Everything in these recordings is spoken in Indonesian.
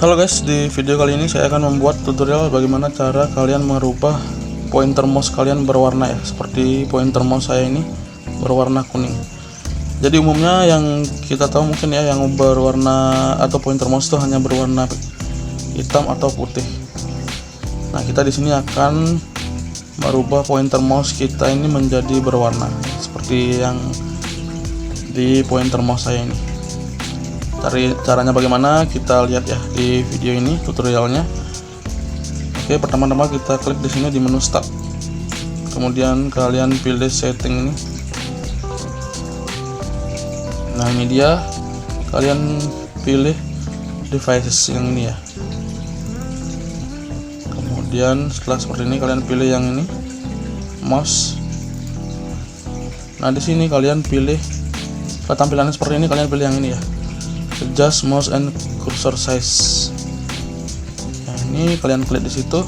Halo guys, di video kali ini saya akan membuat tutorial bagaimana cara kalian merubah pointer mouse kalian berwarna ya, seperti pointer mouse saya ini berwarna kuning. Jadi umumnya yang kita tahu mungkin ya, yang berwarna atau pointer mouse itu hanya berwarna hitam atau putih. Nah, kita di sini akan merubah pointer mouse kita ini menjadi berwarna seperti yang di pointer mouse saya ini. Caranya bagaimana kita lihat ya di video ini tutorialnya. Oke, pertama-tama kita klik di sini di menu start, kemudian kalian pilih setting ini. Nah, ini dia, kalian pilih devices yang ini ya. Kemudian setelah seperti ini kalian pilih yang ini, mouse. Nah, di sini kalian pilih tampilannya seperti ini, kalian pilih yang ini ya, adjust mouse and cursor size. Nah, ini kalian klik di situ.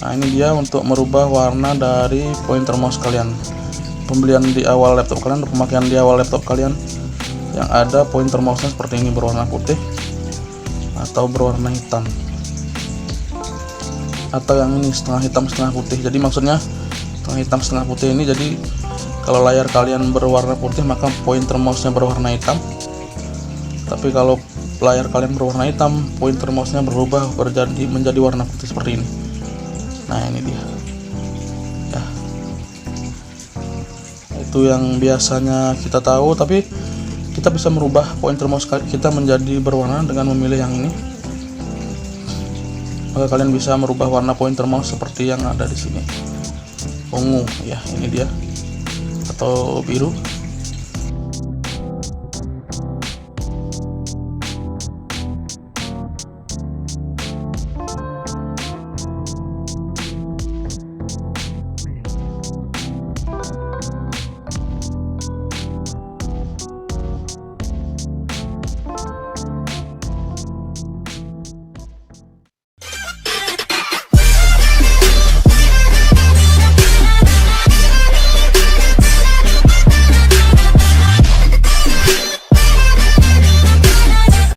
Nah, ini dia untuk merubah warna dari pointer mouse kalian. Pembelian di awal laptop kalian, pemakaian di awal laptop kalian yang ada pointer mouse-nya seperti ini berwarna putih atau berwarna hitam, atau yang ini setengah hitam setengah putih. Jadi maksudnya setengah hitam setengah putih ini, jadi kalau layar kalian berwarna putih maka pointer mouse-nya berwarna hitam. Tapi kalau layar kalian berwarna hitam, pointer mouse-nya berubah menjadi warna putih seperti ini. Nah, ini dia ya, itu yang biasanya kita tahu, tapi kita bisa merubah pointer mouse kita menjadi berwarna dengan memilih yang ini. Maka kalian bisa merubah warna pointer mouse seperti yang ada di sini, ungu ya, ini dia, atau biru.